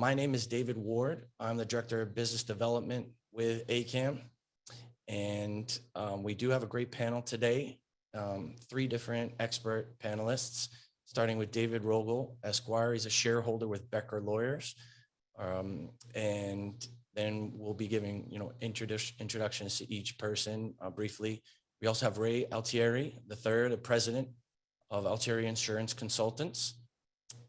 My name is David Ward. I'm the Director of Business Development with AKAM. And we do have a great panel today. 3 different expert panelists, starting with David Rogel, Esquire. He's a shareholder with Becker Lawyers. And then we'll be giving, introductions to each person briefly. We also have Ray Altieri III, the President of Altieri Insurance Consultants.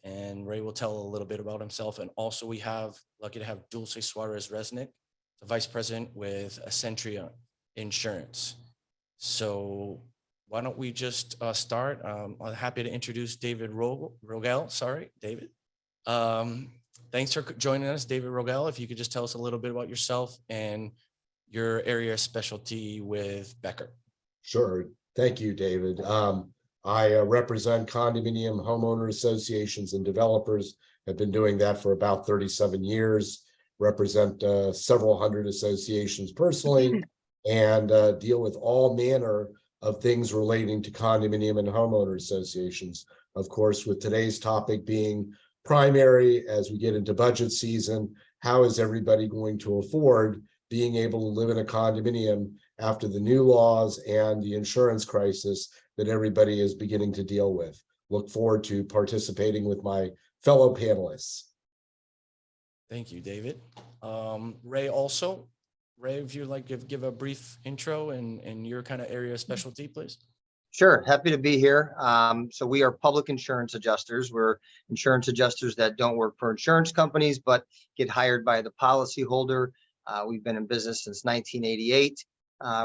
And Ray will tell a little bit about himself. And also we have, lucky to have Dulce Suarez-Resnick, the Vice President with Acentria Insurance. So why don't we just start? I'm happy to introduce David Rogel. Sorry, David. Thanks for joining us, David Rogel. If you could just tell us a little bit about yourself and your area of specialty with Becker. Sure. Thank you, David. I represent condominium homeowner associations and developers. I've been doing that for about 37 years, represent several hundred associations personally, and deal with all manner of things relating to condominium and homeowner associations. Of course, with today's topic being primary as we get into budget season, how is everybody going to afford being able to live in a condominium after the new laws and the insurance crisis that everybody is beginning to deal with? Look forward to participating with my fellow panelists. Thank you, David. Ray also. Ray, if you'd like to give a brief intro and your kind of area of specialty, please. Sure, happy to be here. So we are public insurance adjusters. We're insurance adjusters that don't work for insurance companies, but get hired by the policyholder. We've been in business since 1988,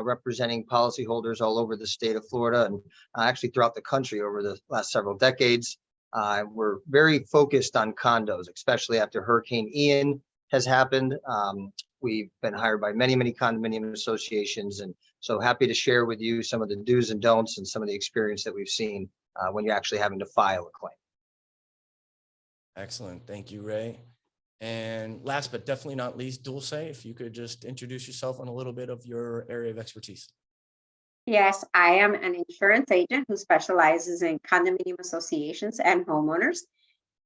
representing policyholders all over the state of Florida and actually throughout the country over the last several decades. We're very focused on condos, especially after Hurricane Ian has happened. We've been hired by many, many condominium associations, and so happy to share with you some of the do's and don'ts and some of the experience that we've seen when you're actually having to file a claim. Excellent. Thank you, Ray. And last but definitely not least, Dulce, if you could just introduce yourself and a little bit of your area of expertise. Yes, I am an insurance agent who specializes in condominium associations and homeowners.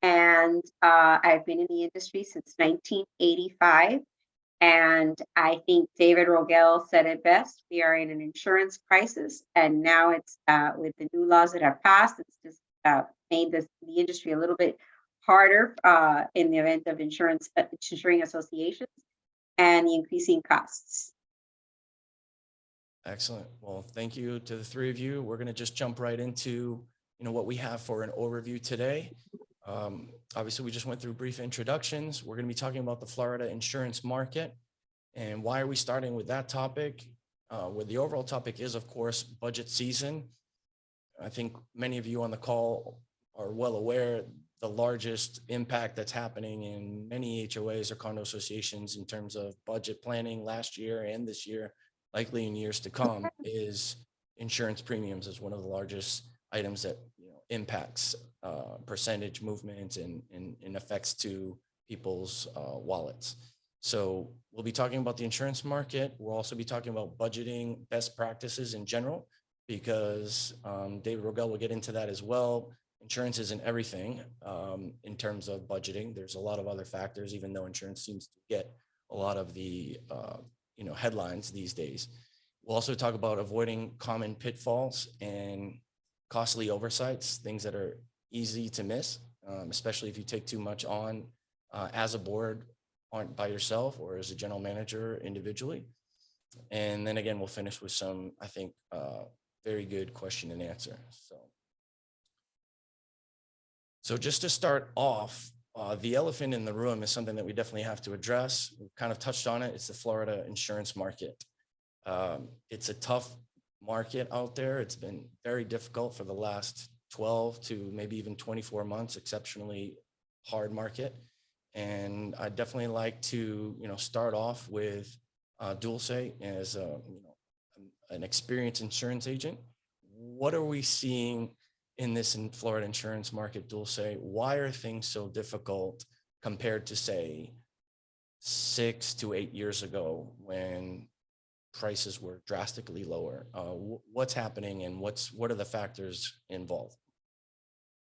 And I've been in the industry since 1985. And I think David Rogel said it best. We are in an insurance crisis. And now it's with the new laws that have passed, it's just made the industry a little bit harder in the event of insuring associations and the increasing costs. Excellent. Well, thank you to the 3 of you. We're going to just jump right into what we have for an overview today. Obviously, we just went through brief introductions. We're going to be talking about the Florida insurance market. And why are we starting with that topic? Where the overall topic is, of course, budget season. I think many of you on the call are well aware the largest impact that's happening in many HOAs or condo associations in terms of budget planning last year and this year, likely in years to come, is insurance premiums as one of the largest items that impacts percentage movements and effects to people's wallets. So we'll be talking about the insurance market. We'll also be talking about budgeting best practices in general, because David Rogel will get into that as well. Insurance isn't everything in terms of budgeting. There's a lot of other factors, even though insurance seems to get a lot of the headlines these days. We'll also talk about avoiding common pitfalls and costly oversights, things that are easy to miss, especially if you take too much on as a board by yourself or as a general manager individually. And then again, we'll finish with some, I think, very good question and answer. So just to start off, the elephant in the room is something that we definitely have to address. We've kind of touched on it. It's the Florida insurance market. It's a tough market out there. It's been very difficult for the last 12 to maybe even 24 months, exceptionally hard market. And I'd definitely like to, start off with Dulce as an experienced insurance agent. What are we seeing in this Florida insurance market, Dulce? Why are things so difficult compared to, say, 6 to 8 years ago when prices were drastically lower? What's happening and what are the factors involved?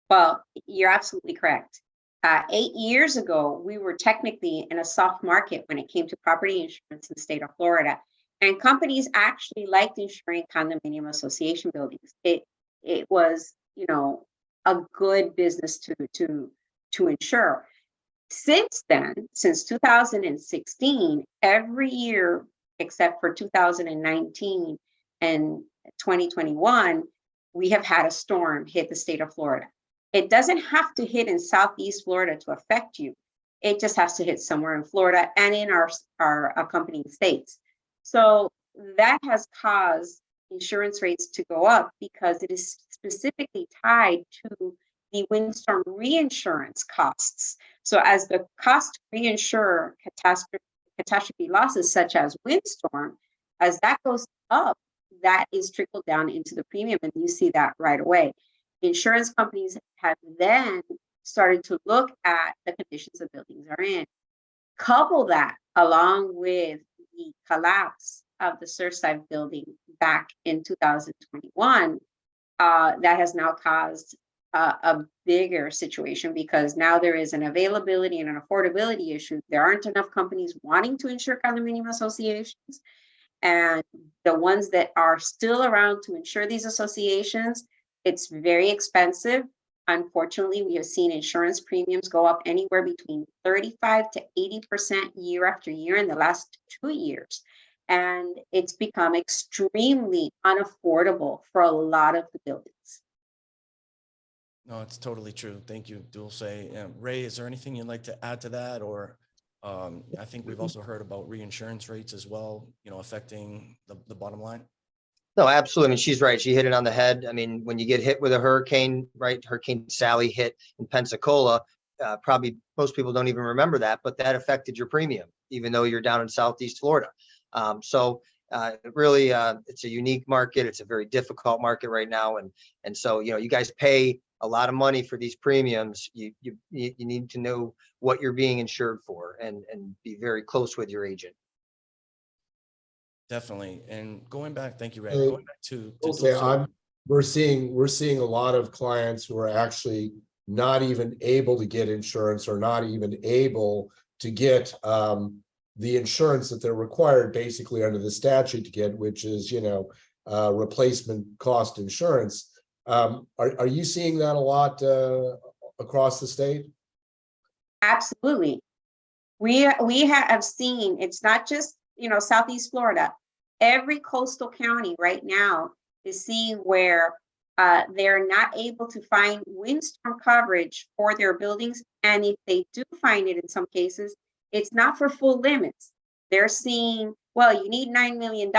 Well, you're absolutely correct. 8 years ago, we were technically in a soft market when it came to property insurance in the state of Florida. And companies actually liked insuring condominium association buildings. It was, you know, a good business to insure. Since then, since 2016, every year except for 2019 and 2021, we have had a storm hit the state of Florida. It doesn't have to hit in Southeast Florida to affect you. It just has to hit somewhere in Florida and in our accompanying states. So that has caused insurance rates to go up because it is specifically tied to the windstorm reinsurance costs. So as the cost to reinsure catastrophe losses such as windstorm, as that goes up, that is trickled down into the premium, and you see that right away. Insurance companies have then started to look at the conditions the buildings are in. Couple that along with the collapse of the Surfside building back in 2021, that has now caused a bigger situation because now there is an availability and an affordability issue. There aren't enough companies wanting to insure condominium associations. And the ones that are still around to insure these associations, it's very expensive. Unfortunately, we have seen insurance premiums go up anywhere between 35 to 80% year after year in the last 2 years. And it's become extremely unaffordable for a lot of the buildings. No, it's totally true. Thank you, Dulce. Ray, is there anything you'd like to add to that? Or I think we've also heard about reinsurance rates as well, you know, affecting the bottom line. No, absolutely. I mean, she's right. She hit it on the head. I mean, when you get hit with a hurricane, right? Hurricane Sally hit in Pensacola. Probably most people don't even remember that, but that affected your premium, even though you're down in Southeast Florida. Really, it's a unique market. It's a very difficult market right now. And so, you know, you guys pay a lot of money for these premiums. You need to know what you're being insured for and be very close with your agent. Definitely. And going back, thank you, Ray. Hey, Going back to Okay, we're seeing a lot of clients who are actually not even able to get insurance or not even able to get the insurance that they're required basically under the statute to get, which is, you know, replacement cost insurance. Are you seeing that a lot across the state? Absolutely. We have seen, it's not just, you know, Southeast Florida. Every coastal county right now is seeing where they're not able to find windstorm coverage for their buildings. And if they do find it in some cases, it's not for full limits. They're seeing, well, you need $9 million,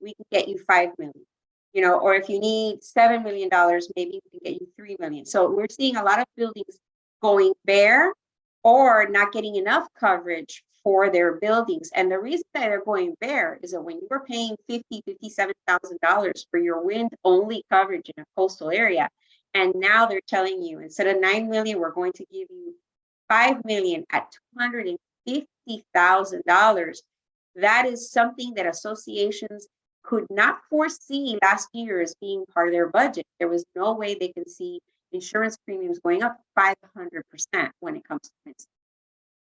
we can get you $5 million. You know, or if you need $7 million, maybe we can get you $3 million. So we're seeing a lot of buildings going bare or not getting enough coverage for their buildings. And the reason that they're going bare is that when you were paying $50,000, $57,000 for your wind only coverage in a coastal area, and now they're telling you instead of $9 million, we're going to give you $5 million at $250,000. That is something that associations could not foresee last year as being part of their budget. There was no way they could see insurance premiums going up 500% when it comes to this.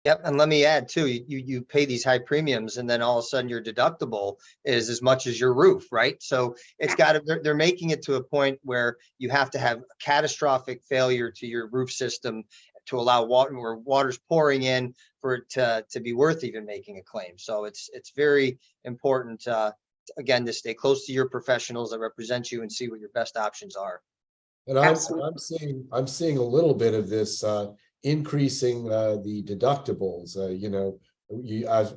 Yep. And let me add too, you pay these high premiums and then all of a sudden your deductible is as much as your roof, right? So it's got to, they're making it to a point where you have to have a catastrophic failure to your roof system to allow water, where water's pouring in for it to be worth even making a claim. So it's very important, again, to stay close to your professionals that represent you and see what your best options are. And I'm seeing a little bit of this increasing the deductibles. You know,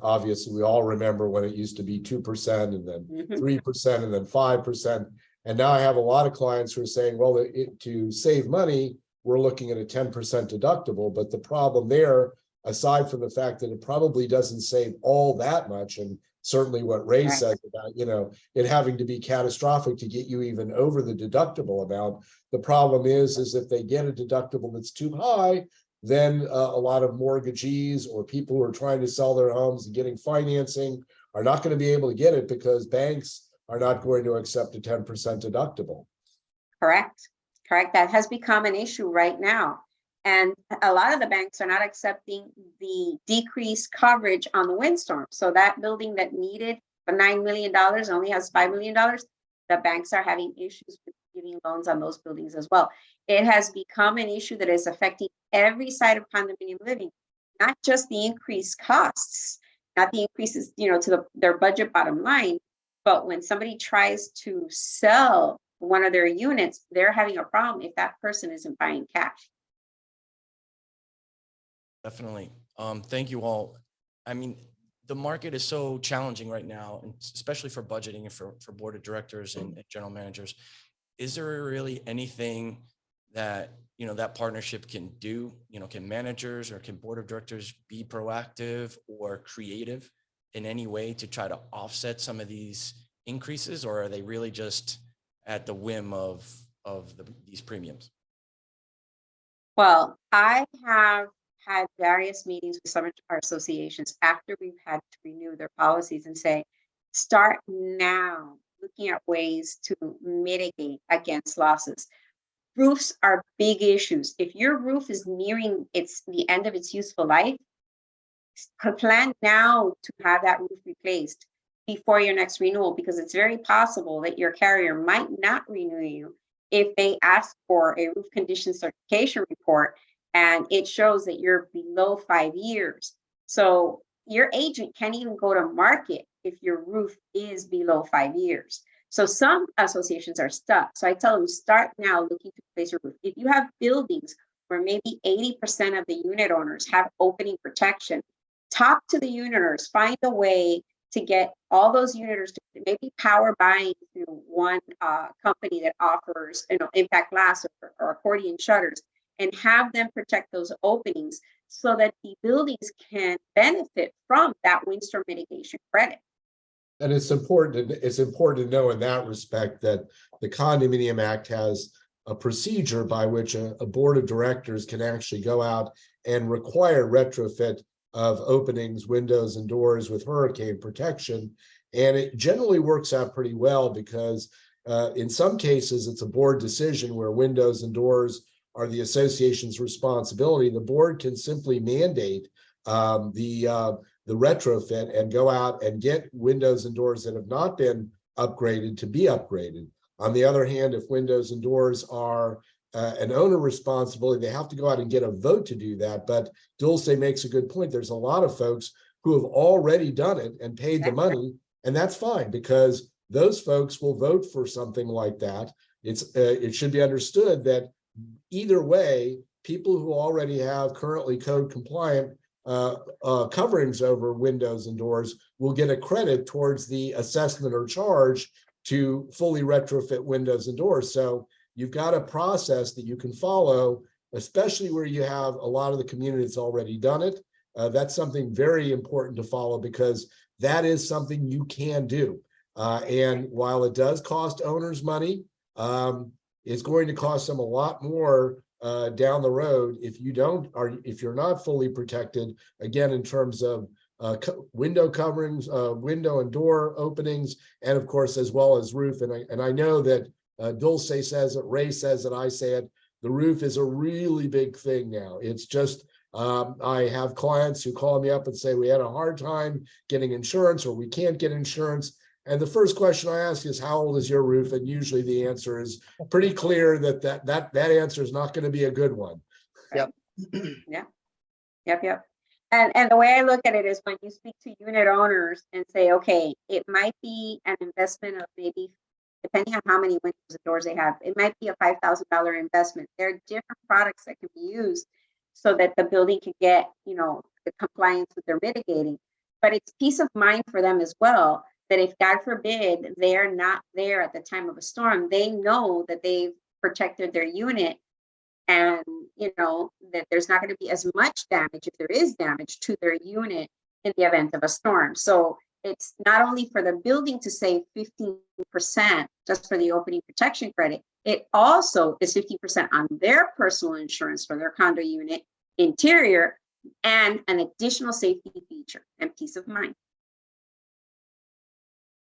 obviously we all remember when it used to be 2% and then 3% and then 5%. And now I have a lot of clients who are saying, well, to save money, we're looking at a 10% deductible. But the problem there, aside from the fact that it probably doesn't save all that much, and certainly what Ray said about, you know, it having to be catastrophic to get you even over the deductible amount. The problem is if they get a deductible that's too high, then a lot of mortgagees or people who are trying to sell their homes and getting financing are not going to be able to get it because banks are not going to accept a 10% deductible. Correct. That has become an issue right now. And a lot of the banks are not accepting the decreased coverage on the windstorm. So that building that needed $9 million only has $5 million. The banks are having issues with giving loans on those buildings as well. It has become an issue that is affecting every side of condominium living, not just the increased costs, not the increases, to their budget bottom line, but when somebody tries to sell one of their units, they're having a problem if that person isn't buying cash. Definitely. Thank you all. I mean, the market is so challenging right now, and especially for budgeting and for board of directors and general managers. Is there really anything that, that partnership can do? Can managers or can board of directors be proactive or creative in any way to try to offset some of these increases, or are they really just at the whim of these premiums? Well, I have had various meetings with some of our associations after we've had to renew their policies and say, start now looking at ways to mitigate against losses. Roofs are big issues. If your roof is nearing the end of its useful life, plan now to have that roof replaced before your next renewal, because it's very possible that your carrier might not renew you if they ask for a roof condition certification report and it shows that you're below 5 years. So your agent can't even go to market if your roof is below 5 years. So some associations are stuck. So I tell them, start now looking to replace your roof. If you have buildings where maybe 80% of the unit owners have opening protection, talk to the unit owners, find a way to get all those unit owners to maybe power buying through one company that offers, impact glass or accordion shutters, and have them protect those openings so that the buildings can benefit from that windstorm mitigation credit. And it's important to know in that respect that the Condominium Act has a procedure by which a board of directors can actually go out and require retrofit of openings, windows, and doors with hurricane protection. And it generally works out pretty well because in some cases, it's a board decision where windows and doors are the association's responsibility. The board can simply mandate the retrofit and go out and get windows and doors that have not been upgraded to be upgraded. On the other hand, if windows and doors are an owner responsibility, they have to go out and get a vote to do that. But Dulce makes a good point. There's a lot of folks who have already done it and paid the money, and that's fine because those folks will vote for something like that. It should be understood that either way, people who already have currently code compliant coverings over windows and doors will get a credit towards the assessment or charge to fully retrofit windows and doors. So you've got a process that you can follow, especially where you have a lot of the community that's already done it. That's something very important to follow because that is something you can do. And while it does cost owners money, it's going to cost them a lot more down the road if you're not fully protected, again, in terms of window coverings, window and door openings, and of course, as well as roof. And I know that Dulce says it, Ray says it, I say it, the roof is a really big thing now. It's just, I have clients who call me up and say, we had a hard time getting insurance or we can't get insurance. And the first question I ask is, how old is your roof? And usually the answer is pretty clear that answer is not going to be a good one. Yep. Yep. And the way I look at it is when you speak to unit owners and say, okay, it might be an investment of maybe, depending on how many windows and doors they have, it might be a $5,000 investment. There are different products that can be used so that the building can get, the compliance with their mitigating. But it's peace of mind for them as well, that if God forbid they're not there at the time of a storm, they know that they've protected their unit and that there's not going to be as much damage, if there is damage, to their unit in the event of a storm. So it's not only for the building to save 15% just for the opening protection credit, it also is 50% on their personal insurance for their condo unit interior and an additional safety feature and peace of mind.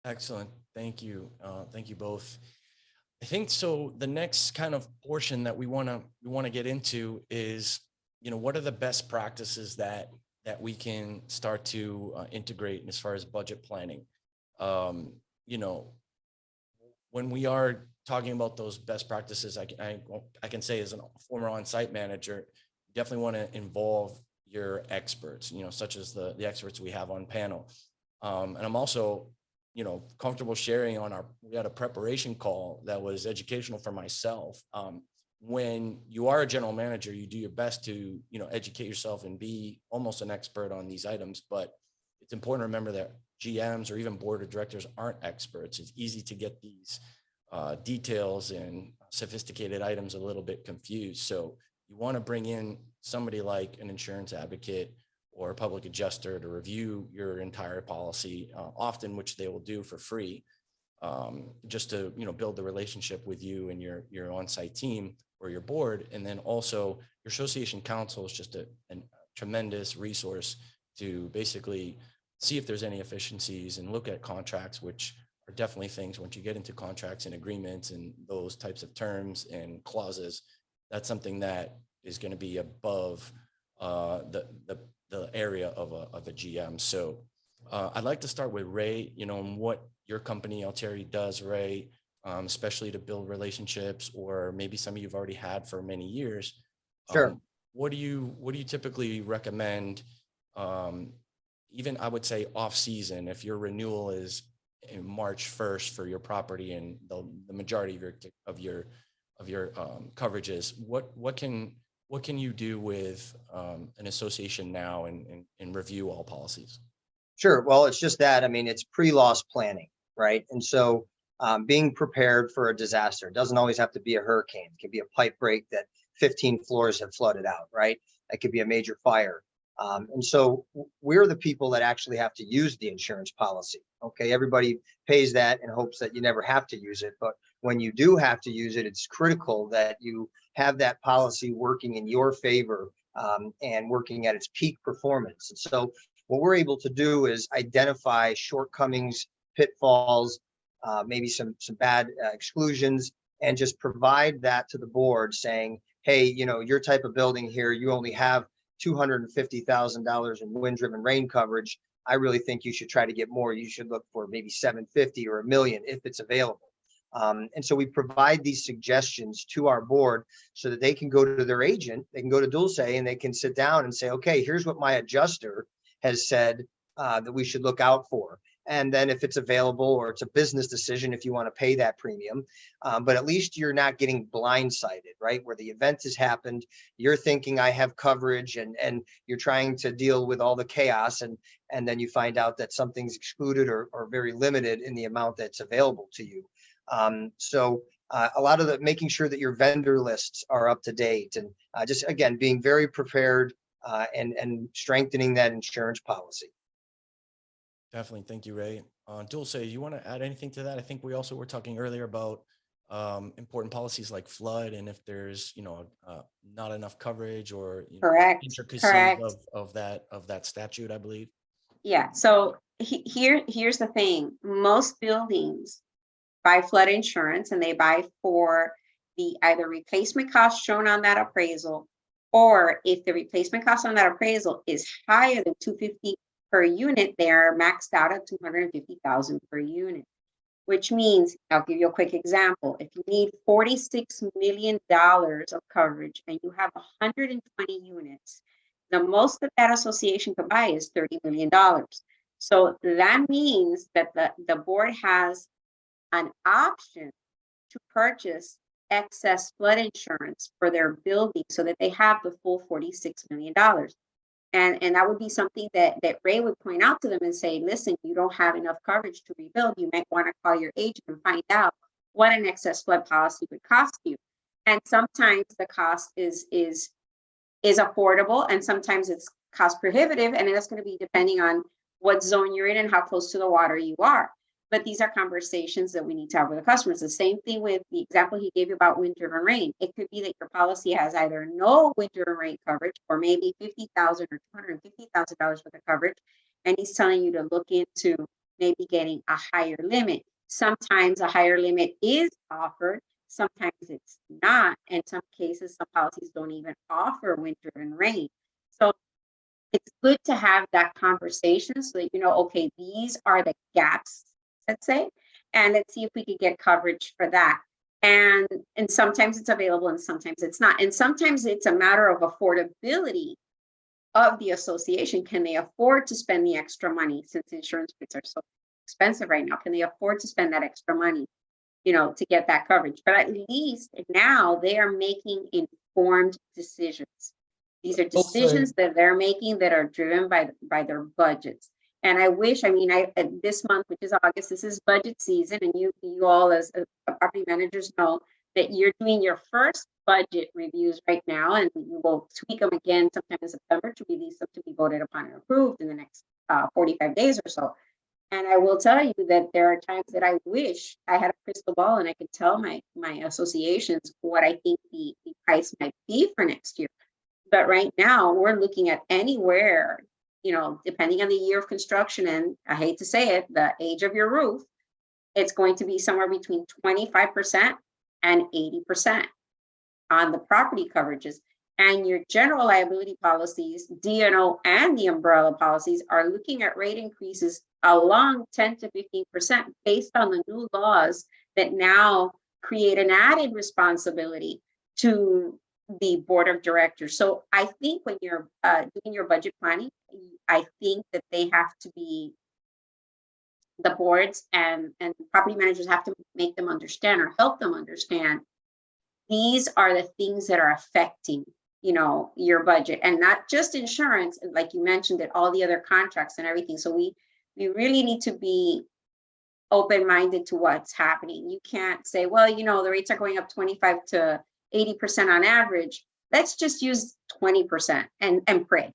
Excellent. Thank you. Thank you both. I think so. The next kind of portion that we want to get into is, what are the best practices that we can start to integrate as far as budget planning. You know, when we are talking about those best practices, I can say as a former on-site manager, you definitely want to involve your experts, such as the experts we have on panel. And I'm also, comfortable sharing we had a preparation call that was educational for myself. When you are a general manager, you do your best to, educate yourself and be almost an expert on these items, but it's important to remember that GMs or even board of directors aren't experts. It's easy to get these details and sophisticated items a little bit confused. So you want to bring in somebody like an insurance advocate or a public adjuster to review your entire policy, often which they will do for free, just to build the relationship with you and your on-site team or your board. And then also your association counsel is just a tremendous resource to basically see if there's any efficiencies and look at contracts, which are definitely things once you get into contracts and agreements and those types of terms and clauses, that's something that is going to be above the area of a GM. So I'd like to start with Ray, and what your company Altieri does, Ray, especially to build relationships, or maybe some of you've already had for many years. Sure. What do you typically recommend? Even I would say off season, if your renewal is in March 1st for your property and the majority of your coverages, what can you do with an association now and review all policies? Sure. Well, it's just that, it's pre-loss planning, right? And so being prepared for a disaster doesn't always have to be a hurricane. It can be a pipe break that 15 floors have flooded out, right? It could be a major fire. And so we're the people that actually have to use the insurance policy. Okay. Everybody pays that in hopes that you never have to use it. But when you do have to use it, it's critical that you have that policy working in your favor and working at its peak performance. And so what we're able to do is identify shortcomings, pitfalls, maybe some bad exclusions, and just provide that to the board saying, hey, your type of building here, you only have $250,000 in wind-driven rain coverage. I really think you should try to get more. You should look for maybe 750 or $1 million if it's available. And so we provide these suggestions to our board so that they can go to their agent, they can go to Dulce, and they can sit down and say, okay, here's what my adjuster has said that we should look out for. And then if it's available, or it's a business decision if you want to pay that premium, but at least you're not getting blindsided, right? Where the event has happened, you're thinking I have coverage, and you're trying to deal with all the chaos, and then you find out that something's excluded or very limited in the amount that's available to you. So a lot of making sure that your vendor lists are up to date, and just again being very prepared and strengthening that insurance policy. Definitely. Thank you, Ray. Dulce, you want to add anything to that? I think we also were talking earlier about important policies like flood, and if there's, not enough coverage or Correct. intricacies of that statute, I believe. Yeah. So here's the thing. Most buildings buy flood insurance, and they buy for the either replacement cost shown on that appraisal, or if the replacement cost on that appraisal is higher than $250,000 per unit, they're maxed out at $250,000 per unit, which means, I'll give you a quick example. If you need $46 million of coverage and you have 120 units, the most that association can buy is $30 million. So that means that the board has an option to purchase excess flood insurance for their building so that they have the full $46 million. And that would be something that Ray would point out to them and say, listen, you don't have enough coverage to rebuild. You might want to call your agent and find out what an excess flood policy would cost you. And sometimes the cost is affordable, and sometimes it's cost prohibitive. And that's going to be depending on what zone you're in and how close to the water you are. But these are conversations that we need to have with the customers. The same thing with the example he gave you about wind-driven rain. It could be that your policy has either no wind-driven rain coverage, or maybe $50,000 or $250,000 worth of coverage, and he's telling you to look into maybe getting a higher limit. Sometimes a higher limit is offered, sometimes it's not. In some cases, some policies don't even offer winter and rain. So it's good to have that conversation so that you know, okay, these are the gaps, let's say, and let's see if we could get coverage for that. And sometimes it's available and sometimes it's not. And sometimes it's a matter of affordability of the association. Can they afford to spend the extra money, since insurance rates are so expensive right now? Can they afford to spend that extra money, you know, to get that coverage? But at least now they are making informed decisions. These are decisions that they're making that are driven by their budgets. And I wish, I mean, this month, which is August, this is budget season, and you all as property managers know that you're doing your first budget reviews right now, and you will tweak them again sometime in September to release them to be voted upon and approved in the next 45 days or so. And I will tell you that there are times that I wish I had a crystal ball and I could tell my associations what I think the price might be for next year. But right now we're looking at anywhere, you know, depending on the year of construction, and I hate to say it, the age of your roof, it's going to be somewhere between 25% and 80% on the property coverages. And your general liability policies, D&O and the umbrella policies, are looking at rate increases along 10 to 15% based on the new laws that now create an added responsibility to the board of directors. So I think when you're doing your budget planning, I think that they have to be, the boards and property managers have to make them understand or help them understand these are the things that are affecting, you know, your budget, and not just insurance, like you mentioned, that all the other contracts and everything. So we really need to be open-minded to what's happening. You can't say, well, you know, the rates are going up 25 to 80% on average. Let's just use 20% and pray.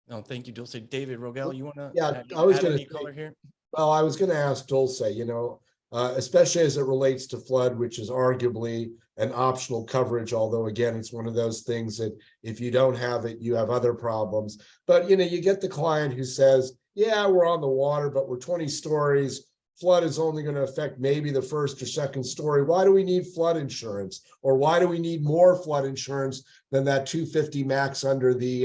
No, thank you, Dulce. David, Rogel, you want to I was going to color here? Well, I was going to ask Dulce, you know, especially as it relates to flood, which is arguably an optional coverage, although again, it's one of those things that if you don't have it, you have other problems. But, you know, you get the client who says, yeah, we're on the water, but we're 20 stories. Flood is only going to affect maybe the first or second story. Why do we need flood insurance? Or why do we need more flood insurance than that $250 max under the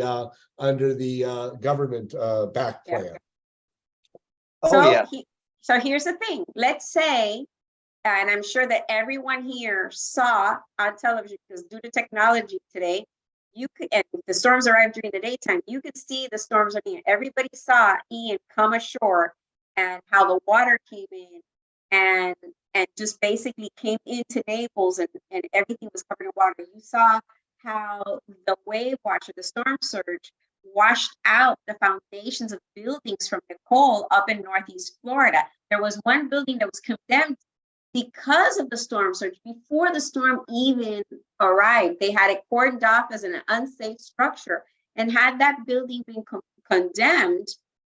government back plan? Yeah. Oh, yeah. So here's the thing. Let's say, and I'm sure that everyone here saw on television, because due to technology today, you could, and if the storms arrived during the daytime, you could see the storms are near. Everybody saw Ian come ashore and how the water came in and just basically came into Naples, and everything was covered in water. You saw how the wave wash or the storm surge washed out the foundations of buildings from Nicole up in Northeast Florida. There was one building that was condemned because of the storm surge. Before the storm even arrived, they had it cordoned off as an unsafe structure. And had that building been condemned,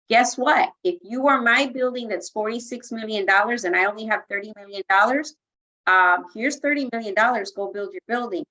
guess what? If you are my building that's $46 million and I only have $30 million, here's $30 million, go build your building.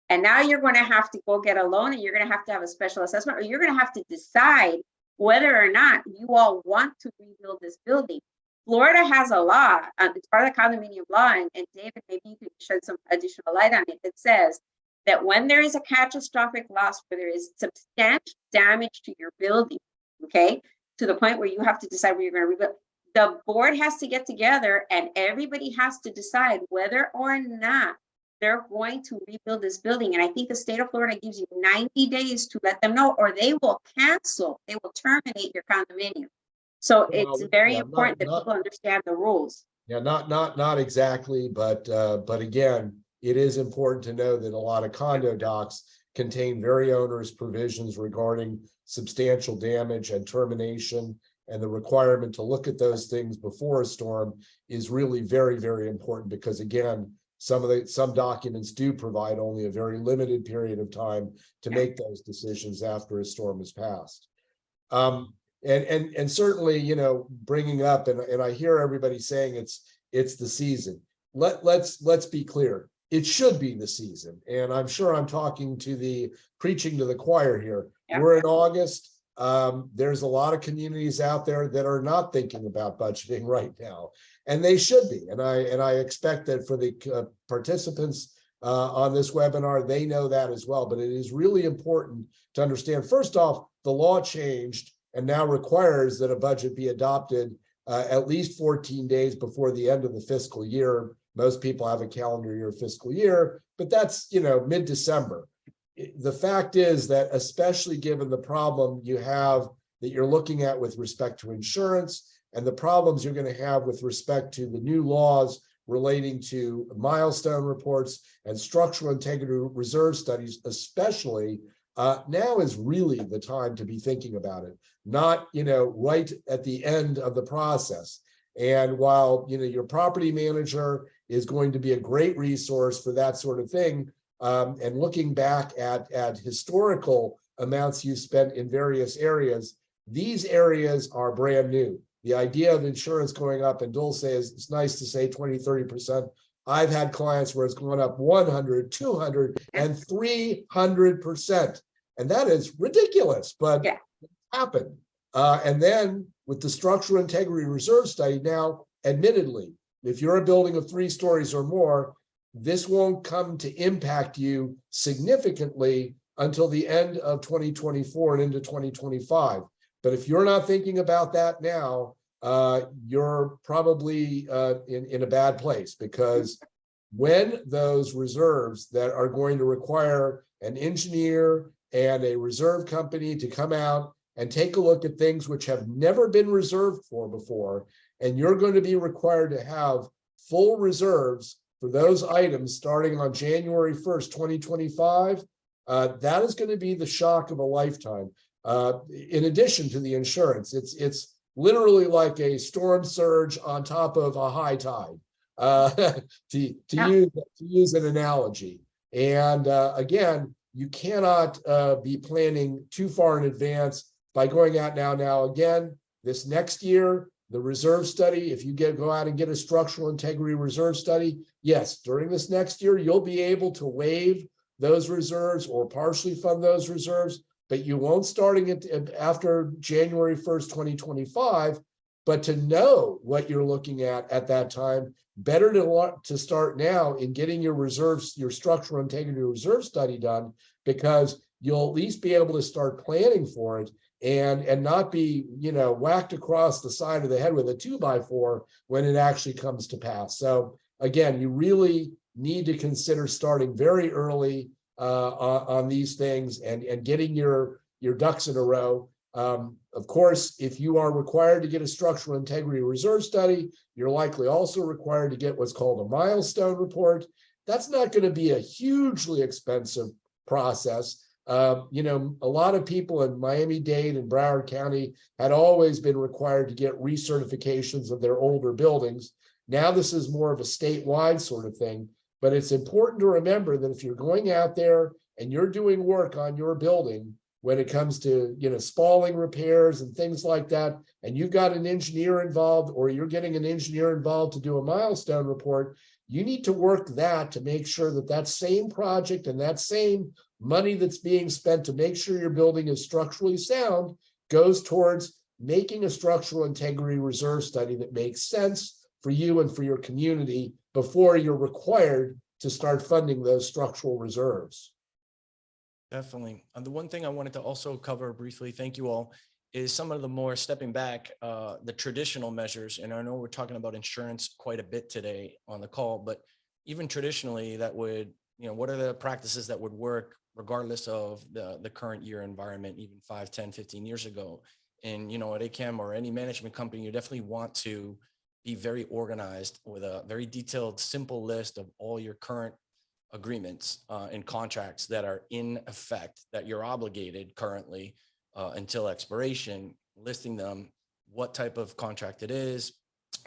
And now you're going to have to go get a loan, and you're going to have a special assessment, or you're going to have to decide whether or not you all want to rebuild this building. Florida has a law, it's part of the condominium law, and David, maybe you can shed some additional light on it, that says that when there is a catastrophic loss, where there is substantial damage to your building, okay, to the point where you have to decide where you're going to rebuild, the board has to get together and everybody has to decide whether or not they're going to rebuild this building. And I think the state of Florida gives you 90 days to let them know, or they will cancel, they will terminate your condominium. So it's very important that people understand the rules. Yeah, not exactly, but again, it is important to know that a lot of condo docs contain very onerous provisions regarding substantial damage and termination, and the requirement to look at those things before a storm is really very, very important, because again, some documents do provide only a very limited period of time to make those decisions after a storm has passed. And certainly, you know, bringing up, and I hear everybody saying it's the season. Let's be clear. It should be the season, and I'm sure I'm preaching to the choir here. Yeah. We're in August. there's a lot of communities out there that are not thinking about budgeting right now, and they should be. And I expect that for the participants on this webinar, they know that as well. But it is really important to understand, first off, the law changed and now requires that a budget be adopted at least 14 days before the end of the fiscal year. Most people have a calendar year fiscal year, but that's, mid-December. The fact is that, especially given the problem you have that you're looking at with respect to insurance and the problems you're going to have with respect to the new laws relating to milestone reports and structural integrity reserve studies, especially, now is really the time to be thinking about it, not, right at the end of the process. And while, your property manager is going to be a great resource for that sort of thing, and looking back at historical amounts you spent in various areas, these areas are brand new. The idea of insurance going up, and Dulce says it's nice to say 20, 30%. I've had clients where it's gone up 100, 200, and 300%. And that is ridiculous, but it happened. And then with the structural integrity reserve study, now, admittedly, if you're a building of 3 stories or more, this won't come to impact you significantly until the end of 2024 and into 2025. But if you're not thinking about that now, you're probably in a bad place, because when those reserves that are going to require an engineer and a reserve company to come out and take a look at things which have never been reserved for before, and you're going to be required to have full reserves for those items starting on January 1st, 2025, that is going to be the shock of a lifetime. In addition to the insurance, it's literally like a storm surge on top of a high tide, to use an analogy. And again, you cannot be planning too far in advance by going out now. Now, again, this next year, the reserve study, if you go out and get a structural integrity reserve study, yes, during this next year, you'll be able to waive those reserves or partially fund those reserves, but you won't starting it after January 1st, 2025. But to know what you're looking at that time, better to start now in getting your reserves, your structural integrity reserve study done, because you'll at least be able to start planning for it and not be, whacked across the side of the head with a 2x4 when it actually comes to pass. So again, you really need to consider starting very early on these things and getting your ducks in a row. Of course, if you are required to get a structural integrity reserve study, you're likely also required to get what's called a milestone report. That's not going to be a hugely expensive process. A lot of people in Miami-Dade and Broward County had always been required to get recertifications of their older buildings. Now this is more of a statewide sort of thing, but it's important to remember that if you're going out there and you're doing work on your building, when it comes to, spalling repairs and things like that, and you've got an engineer involved, or you're getting an engineer involved to do a milestone report, you need to work that to make sure that that same project and that same money that's being spent to make sure your building is structurally sound goes towards making a structural integrity reserve study that makes sense for you and for your community before you're required to start funding those structural reserves. Definitely. And the one thing I wanted to also cover briefly, thank you all, is some of the more stepping back, the traditional measures. And I know we're talking about insurance quite a bit today on the call, but even traditionally that would, what are the practices that would work regardless of the current year environment, even 5, 10, 15 years ago. And, at AKAM or any management company, you definitely want to be very organized with a very detailed, simple list of all your current agreements and contracts that are in effect, that you're obligated currently until expiration, listing them, what type of contract it is,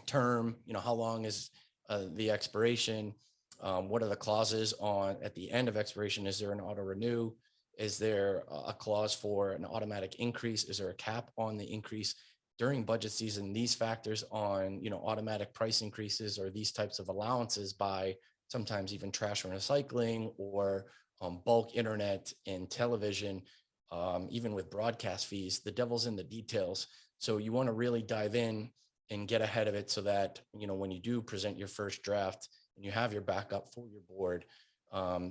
term, how long is the expiration, what are the clauses on at the end of expiration? Is there an auto renew? Is there a clause for an automatic increase? Is there a cap on the increase during budget season? These factors on, automatic price increases or these types of allowances by sometimes even trash and recycling or bulk internet and television. even with broadcast fees, the devil's in the details. So you want to really dive in and get ahead of it so that, you know, when you do present your first draft and you have your backup for your board,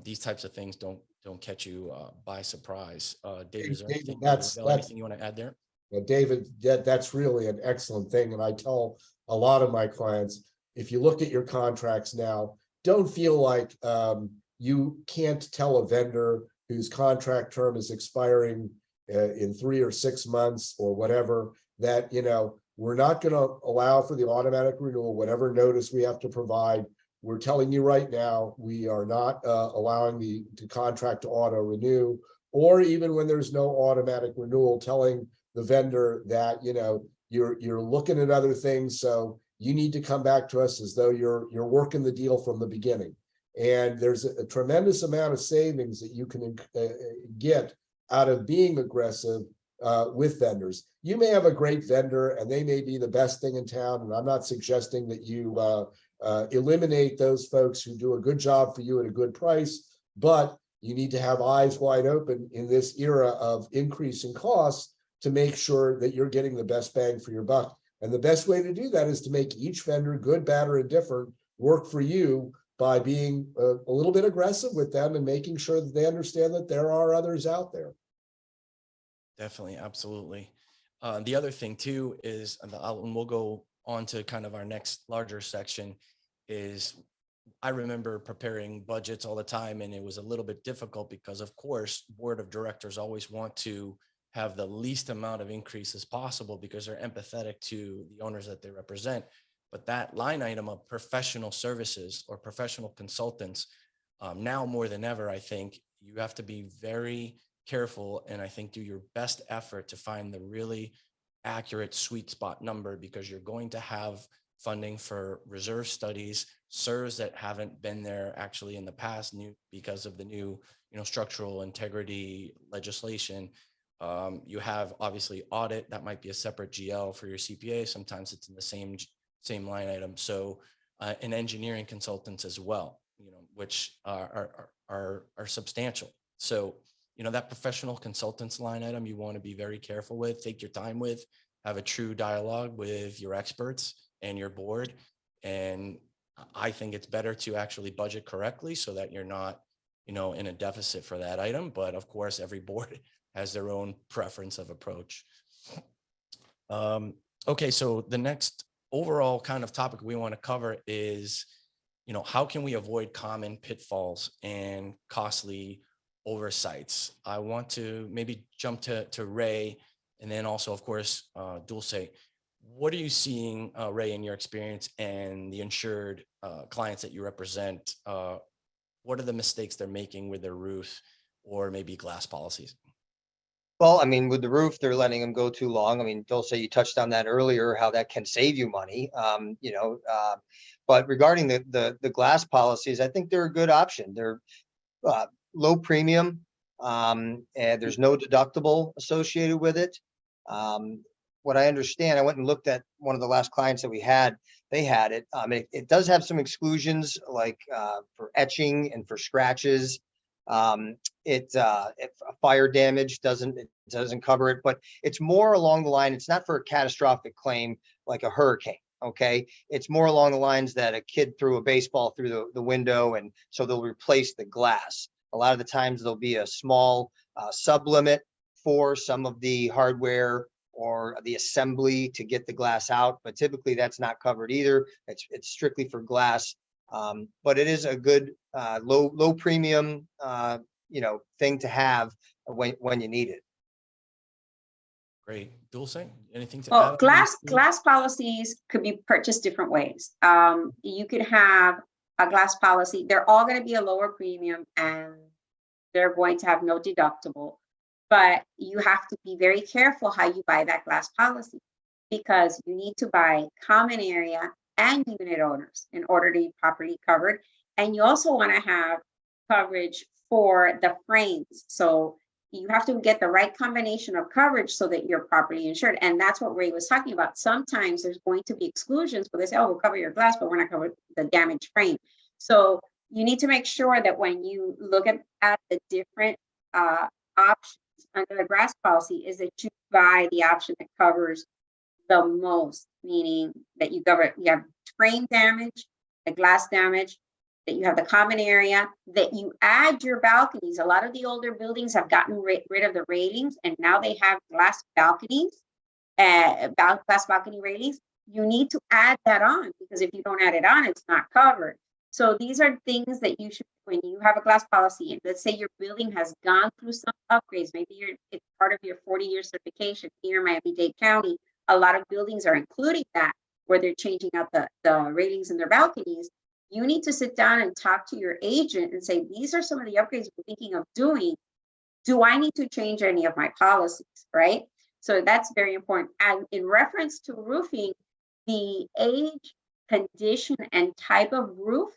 these types of things don't catch you by surprise. David, is there anything, anything you want to add there? David, that's really an excellent thing. And I tell a lot of my clients, if you look at your contracts now, don't feel like you can't tell a vendor whose contract term is expiring in 3 or 6 months or whatever, that, you know, we're not going to allow for the automatic renewal, whatever notice we have to provide. We're telling you right now, we are not allowing the contract to auto renew, or even when there's no automatic renewal, telling the vendor that, you know, you're looking at other things, so you need to come back to us as though you're working the deal from the beginning. And there's a tremendous amount of savings that you can get out of being aggressive with vendors. You may have a great vendor and they may be the best thing in town, and I'm not suggesting that you eliminate those folks who do a good job for you at a good price, but you need to have eyes wide open in this era of increasing costs to make sure that you're getting the best bang for your buck. And the best way to do that is to make each vendor, good, bad, or indifferent, work for you by being a little bit aggressive with them and making sure that they understand that there are others out there. Definitely, absolutely. The other thing too is, and we'll go on to kind of our next larger section, is I remember preparing budgets all the time, and it was a little bit difficult because, of course, board of directors always want to have the least amount of increase as possible because they're empathetic to the owners that they represent. But that line item of professional services or professional consultants, now more than ever, I think you have to be very careful, and I think do your best effort to find the really accurate sweet spot number, because you're going to have funding for reserve studies, SIRS that haven't been there actually in the past, because of the new, structural integrity legislation. You have obviously audit that might be a separate GL for your CPA. Sometimes it's in the same line item. So, and engineering consultants as well, which are substantial. So, that professional consultants line item, you want to be very careful with, take your time with, have a true dialogue with your experts and your board. And I think it's better to actually budget correctly so that you're not, in a deficit for that item. But of course, every board has their own preference of approach. Okay, so the next overall kind of topic we want to cover is, how can we avoid common pitfalls and costly oversights? I want to maybe jump to Ray, and then also, of course, Dulce. What are you seeing, Ray, in your experience and the insured clients that you represent? What are the mistakes they're making with their roof or maybe glass policies? Well, I mean, with the roof, they're letting them go too long. I mean, Dulce, you touched on that earlier, how that can save you money. But regarding the glass policies, I think they're a good option. They're low premium, and there's no deductible associated with it. What I understand, I went and looked at one of the last clients that we had. They had it. It does have some exclusions, like for etching and for scratches. If fire damage doesn't cover it, but it's more along the line. It's not for a catastrophic claim like a hurricane. Okay, it's more along the lines that a kid threw a baseball through the window, and so they'll replace the glass. A lot of the times there'll be a small sublimit for some of the hardware or the assembly to get the glass out, but typically that's not covered either. It's strictly for glass, but it is a good low premium thing to have when you need it. Great. Dulce, anything to Well, add? glass policies could be purchased different ways. You could have a glass policy. They're all going to be a lower premium and they're going to have no deductible. But you have to be very careful how you buy that glass policy, because you need to buy common area and unit owners in order to be properly covered. And you also want to have coverage for the frames. So you have to get the right combination of coverage so that you're properly insured. And that's what Ray was talking about. Sometimes there's going to be exclusions where they say, oh, we'll cover your glass, but we're not covering the damaged frame. So you need to make sure that when you look at the different options under the glass policy is that you buy the option that covers the most, meaning that you have frame damage, the glass damage, that you have the common area, that you add your balconies. A lot of the older buildings have gotten rid of the railings, and now they have glass balconies, glass balcony railings. You need to add that on, because if you don't add it on, it's not covered. So these are things that you should, when you have a glass policy, and let's say your building has gone through some upgrades, maybe it's part of your 40-year certification. Here in Miami-Dade County, a lot of buildings are including that, where they're changing out the railings in their balconies. You need to sit down and talk to your agent and say, these are some of the upgrades we're thinking of doing. Do I need to change any of my policies, right? So that's very important. And in reference to roofing, the age, condition, and type of roof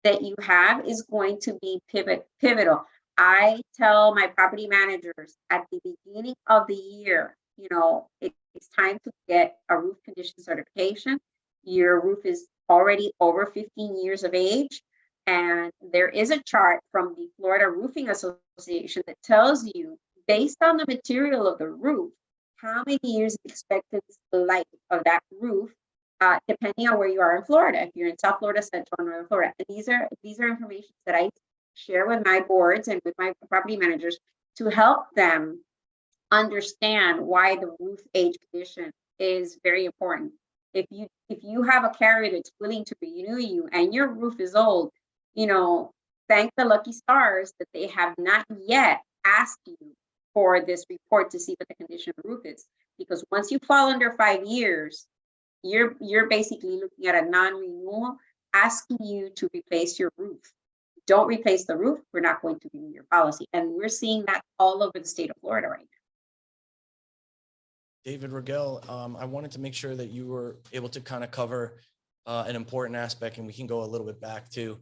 that you have is going to be pivotal. I tell my property managers at the beginning of the year, it's time to get a roof condition certification. Your roof is already over 15 years of age. And there is a chart from the Florida Roofing Association that tells you, based on the material of the roof, how many years expected life of that roof, depending on where you are in Florida. If you're in South Florida, Central, and Northern Florida. And these are information that I share with my boards and with my property managers to help them understand why the roof age condition is very important. If you have a carrier that's willing to renew you and your roof is old, thank the lucky stars that they have not yet asked you for this report to see what the condition of the roof is. Because once you fall under 5 years, you're basically looking at a non-renewal, asking you to replace your roof. Don't replace the roof, we're not going to renew your policy. And we're seeing that all over the state of Florida right now. David Rogel, I wanted to make sure that you were able to kind of cover an important aspect, and we can go a little bit back to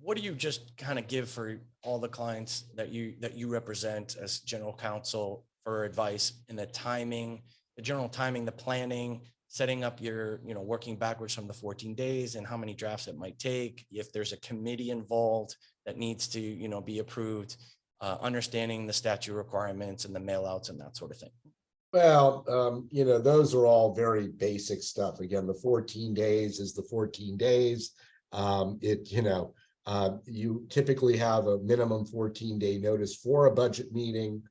what do you just kind of give for all the clients that you represent as general counsel for advice in the timing, the general timing, the planning, setting up your, working backwards from the 14 days and how many drafts it might take, if there's a committee involved that needs to, be approved, understanding the statute requirements and the mail outs and that sort of thing. Well, those are all very basic stuff. Again, the 14 days is the 14 days. You typically have a minimum 14-day notice for a budget meeting.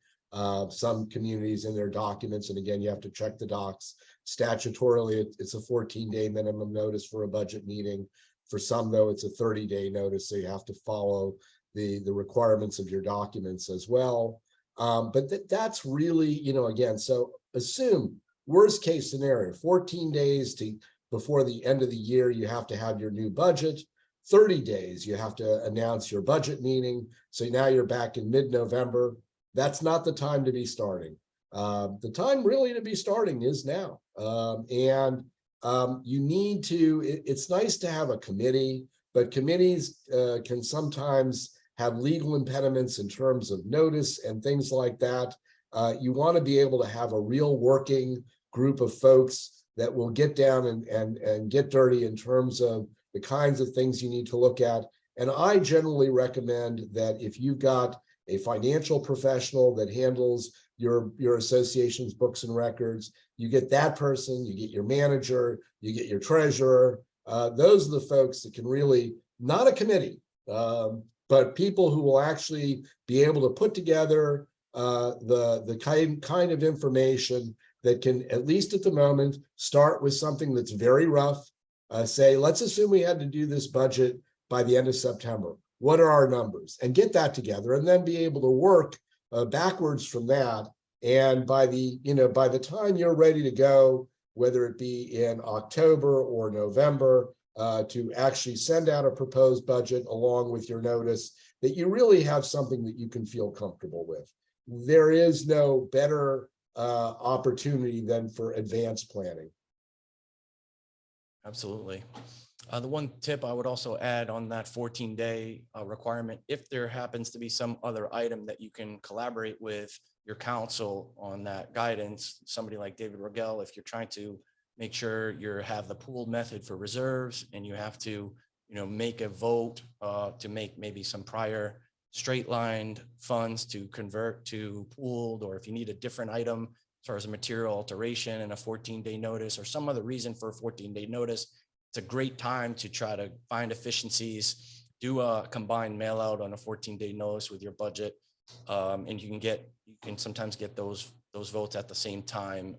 Some communities in their documents, and again, you have to check the docs. Statutorily, it's a 14-day minimum notice for a budget meeting. For some, though, it's a 30-day notice, so you have to follow the requirements of your documents as well. But that's really, again, so assume worst case scenario, 14 days before the end of the year, you have to have your new budget. 30 days, you have to announce your budget meeting. So now you're back in mid-November. That's not the time to be starting. The time really to be starting is now. You need to, it's nice to have a committee, but committees can sometimes have legal impediments in terms of notice and things like that. You want to be able to have a real working group of folks that will get down and get dirty in terms of the kinds of things you need to look at. And I generally recommend that if you've got a financial professional that handles your association's books and records, you get that person, you get your manager, you get your treasurer. Those are the folks that can really, not a committee, but people who will actually be able to put together the kind of information that can, at least at the moment, start with something that's very rough. Say, let's assume we had to do this budget by the end of September. What are our numbers? And get that together, and then be able to work backwards from that. And by the time you're ready to go, whether it be in October or November, to actually send out a proposed budget along with your notice, that you really have something that you can feel comfortable with. There is no better opportunity than for advanced planning. Absolutely. The one tip I would also add on that 14-day requirement, if there happens to be some other item that you can collaborate with your counsel on that guidance, somebody like David Rogel, if you're trying to make sure you have the pooled method for reserves and you have to, make a vote to make maybe some prior straight lined funds to convert to pooled, or if you need a different item as far as a material alteration and a 14-day notice or some other reason for a 14-day notice, it's a great time to try to find efficiencies, do a combined mail out on a 14-day notice with your budget. And you can sometimes get those votes at the same time.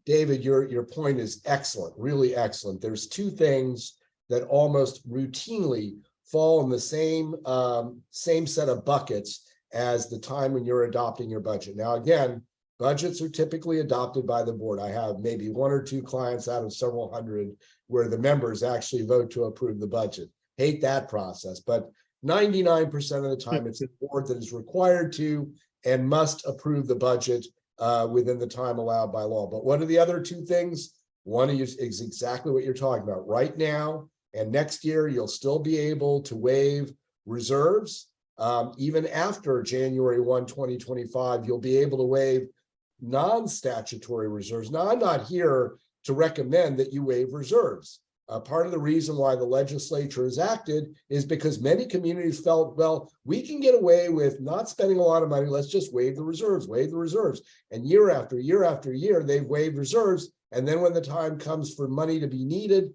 David, your point is excellent, really excellent. There's two things that almost routinely fall in the same set of buckets as the time when you're adopting your budget. Now, again, budgets are typically adopted by the board. I have maybe one or two clients out of several hundred where the members actually vote to approve the budget. Hate that process, but 99% of the time it's the board that is required to and must approve the budget within the time allowed by law. But what are the other two things? One is exactly what you're talking about. Right now and next year, you'll still be able to waive reserves. Even after January 1, 2025, you'll be able to waive non-statutory reserves. Now, I'm not here to recommend that you waive reserves. Part of the reason why the legislature has acted is because many communities felt, well, we can get away with not spending a lot of money. Let's just waive the reserves, waive the reserves. And year after year after year, they've waived reserves. And then when the time comes for money to be needed,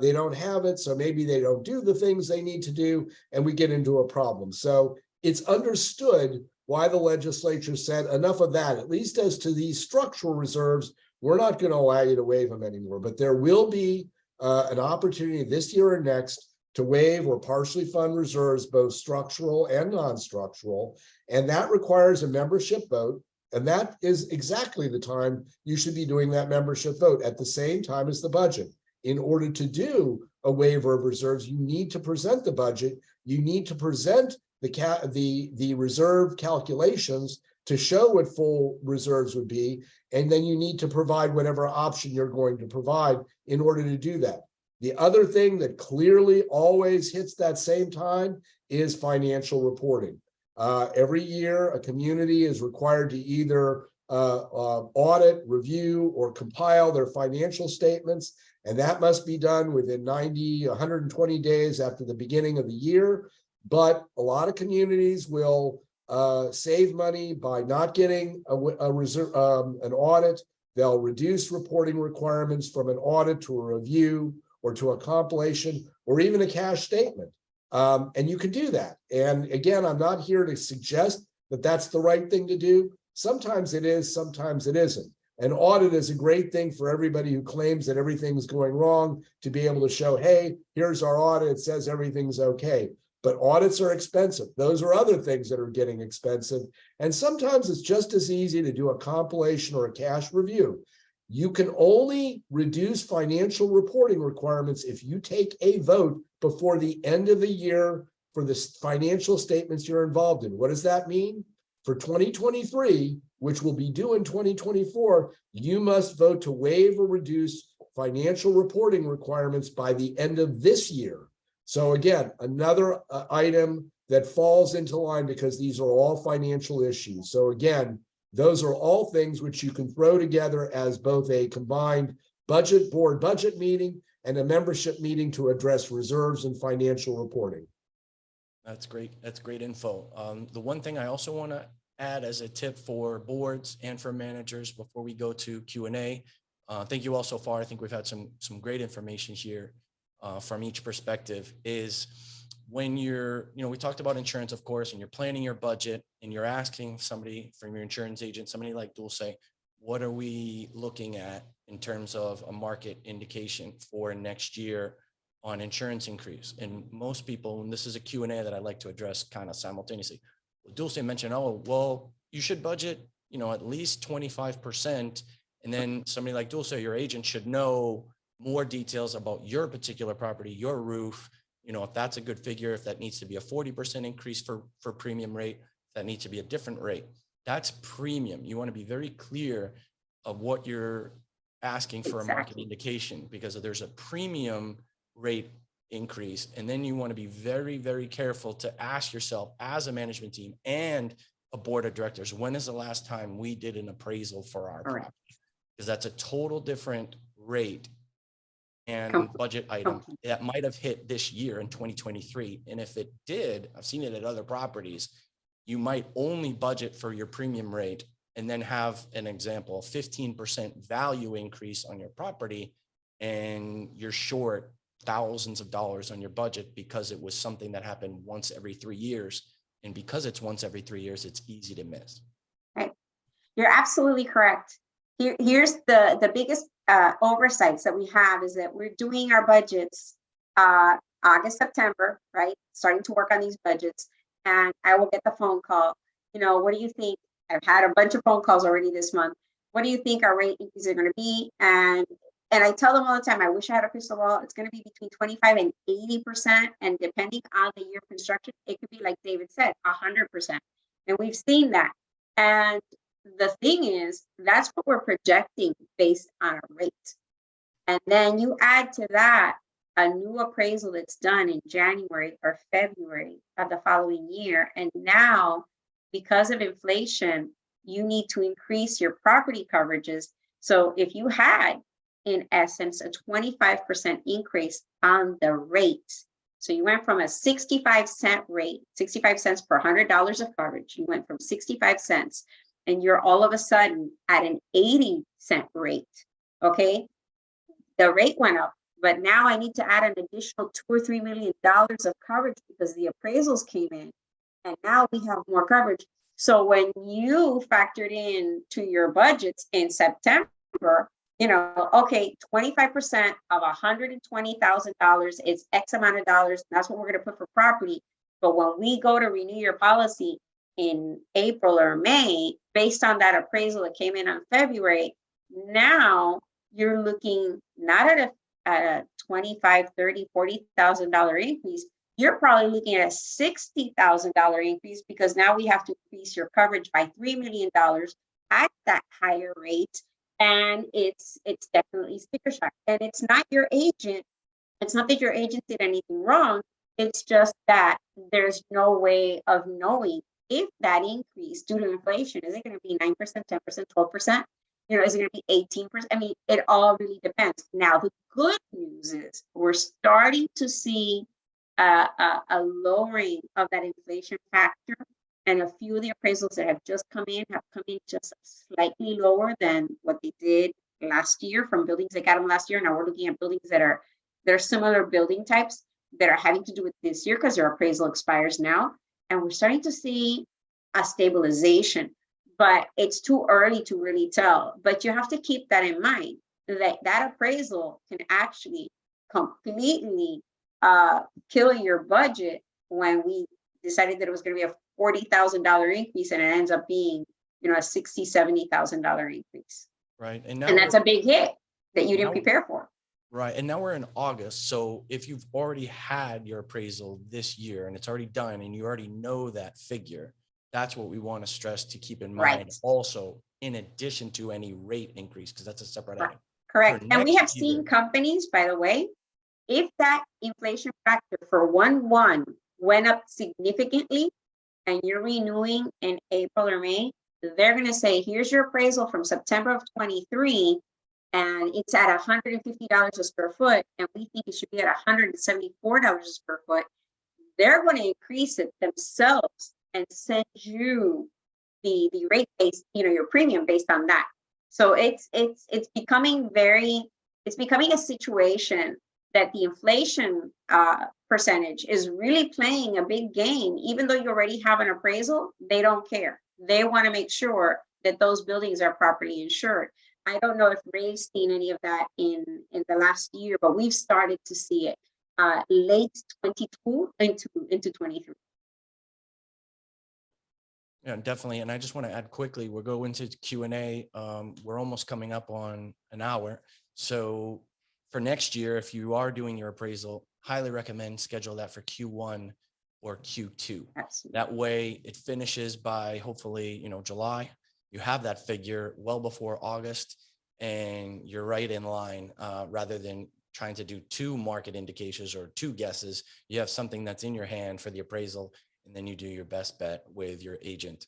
they don't have it. So maybe they don't do the things they need to do, and we get into a problem. So it's understood why the legislature said enough of that, at least as to these structural reserves, we're not going to allow you to waive them anymore. But there will be an opportunity this year or next to waive or partially fund reserves, both structural and non-structural. And that requires a membership vote. And that is exactly the time you should be doing that membership vote, at the same time as the budget. In order to do a waiver of reserves, you need to present the budget. You need to present the reserve calculations to show what full reserves would be. And then you need to provide whatever option you're going to provide in order to do that. The other thing that clearly always hits that same time is financial reporting. Every year, a community is required to either audit, review, or compile their financial statements. And that must be done within 90, 120 days after the beginning of the year. But a lot of communities will save money by not getting a reserve, an audit. They'll reduce reporting requirements from an audit to a review or to a compilation or even a cash statement. And you can do that. And again, I'm not here to suggest that that's the right thing to do. Sometimes it is, sometimes it isn't. An audit is a great thing for everybody who claims that everything's going wrong to be able to show, hey, here's our audit, it says everything's okay. But audits are expensive. Those are other things that are getting expensive. And sometimes it's just as easy to do a compilation or a cash review. You can only reduce financial reporting requirements if you take a vote before the end of the year for the financial statements you're involved in. What does that mean? For 2023, which will be due in 2024, you must vote to waive or reduce financial reporting requirements by the end of this year. So again, another item that falls into line because these are all financial issues. So again, those are all things which you can throw together as both a combined board budget meeting and a membership meeting to address reserves and financial reporting. That's great. That's great info. The one thing I also want to add as a tip for boards and for managers before we go to Q&A, thank you all so far. I think we've had some great information here from each perspective, is when you're, we talked about insurance, of course, and you're planning your budget and you're asking somebody from your insurance agent, somebody like Dulce, what are we looking at in terms of a market indication for next year on insurance increase? And most people, and this is a Q&A that I like to address kind of simultaneously. Dulce mentioned, oh, well, you should budget, at least 25%. And then somebody like Dulce, your agent, should know more details about your particular property, your roof, if that's a good figure, if that needs to be a 40% increase for premium rate, if that needs to be a different rate. That's premium. You want to be very clear of what you're asking for. Exactly. A market indication, because there's a premium rate increase. And then you want to be very, very careful to ask yourself as a management team and a board of directors, when is the last time we did an appraisal for our property? Because that's a total different rate and budget item that might have hit this year in 2023. And if it did, I've seen it at other properties, you might only budget for your premium rate and then have an example, 15% value increase on your property, and you're short thousands of dollars on your budget because it was something that happened once every 3 years. And because it's once every 3 years, it's easy to miss. Right. You're absolutely correct. Here's the biggest oversights that we have is that we're doing our budgets August, September, right? Starting to work on these budgets. And I will get the phone call, what do you think? I've had a bunch of phone calls already this month. What do you think our rate increases are going to be? And I tell them all the time, I wish I had a crystal ball. It's going to be between 25 and 80%. And depending on the year of construction, it could be, like David said, 100%. And we've seen that. And the thing is, that's what we're projecting based on a rate. And then you add to that a new appraisal that's done in January or February of the following year. And now, because of inflation, you need to increase your property coverages. So if you had, in essence, a 25% increase on the rate, so you went from a 65-cent rate, 65 cents per $100 of coverage, you went from 65 cents, and you're all of a sudden at an 80-cent rate, okay? The rate went up, but now I need to add an additional $2 or $3 million of coverage because the appraisals came in, and now we have more coverage. So when you factored in to your budgets in September, okay, 25% of $120,000 is X amount of dollars. And that's what we're going to put for property. But when we go to renew your policy in April or May, based on that appraisal that came in on February, now you're looking not at a $25,000, $30,000, $40,000 increase. You're probably looking at a $60,000 increase because now we have to increase your coverage by $3 million at that higher rate. And it's definitely sticker shock. And it's not your agent. It's not that your agent did anything wrong. It's just that there's no way of knowing if that increase due to inflation, is it going to be 9%, 10%, 12%? Is it going to be 18%? I mean, it all really depends. Now, the good news is we're starting to see a lowering of that inflation factor. And a few of the appraisals that have come in just slightly lower than what they did last year from buildings that got them last year. Now we're looking at buildings that are similar building types that are having to do with this year because their appraisal expires now. And we're starting to see a stabilization, but it's too early to really tell. But you have to keep that in mind, that appraisal can actually completely kill your budget when we decided that it was going to be a $40,000 increase and it ends up being, a $60,000, $70,000 increase. Right. And that's a big hit that you didn't prepare for. Right. And now we're in August. So if you've already had your appraisal this year and it's already done and you already know that figure, that's what we want to stress to keep in mind. Right. Also, in addition to any rate increase, because that's a separate item. Correct. And we have seen companies, by the way, if that inflation factor for 1/1 went up significantly and you're renewing in April or May, they're going to say, here's your appraisal from September of 23, and it's at $150 a square foot, and we think it should be at $174 a square foot. They're going to increase it themselves and send you the rate based, your premium based on that. So it's becoming a situation that the inflation percentage is really playing a big game. Even though you already have an appraisal, they don't care. They want to make sure that those buildings are properly insured. I don't know if Ray's seen any of that in the last year, but we've started to see it late 22 into 23. Yeah, definitely. And I just want to add quickly, we'll go into Q&A. We're almost coming up on an hour. So for next year, if you are doing your appraisal, highly recommend schedule that for Q1 or Q2. Absolutely. That way it finishes by hopefully, July. You have that figure well before August and you're right in line rather than trying to do 2 market indications or 2 guesses. You have something that's in your hand for the appraisal, and then you do your best bet with your agent